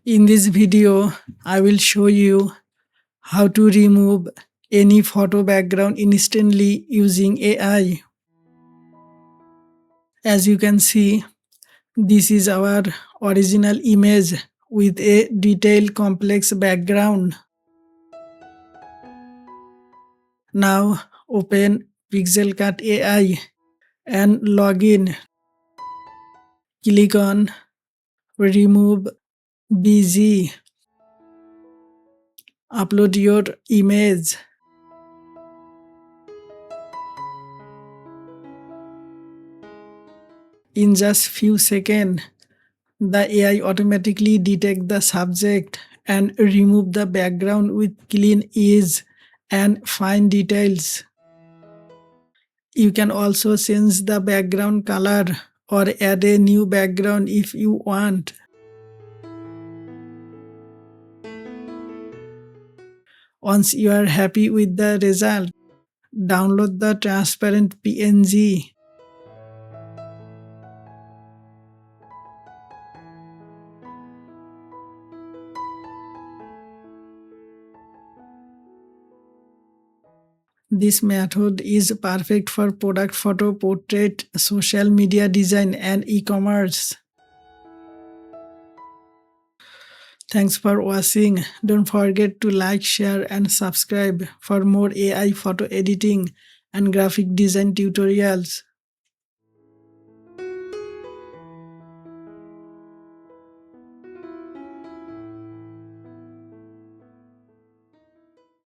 In this video, I will show you how to remove any photo background instantly using AI. As you can see, this is our original image with a detailed complex background. Now open PixelCut AI and log in. Click on Remove BG. Upload your image. In just few seconds, the AI automatically detect the subject and remove the background with clean ease and fine details. You can also change the background color or add a new background if you want. Once you are happy with the result, download the transparent PNG. This method is perfect for product photo, portrait, social media design, and e-commerce. Thanks for watching. Don't forget to like, share, and subscribe for more AI photo editing and graphic design tutorials.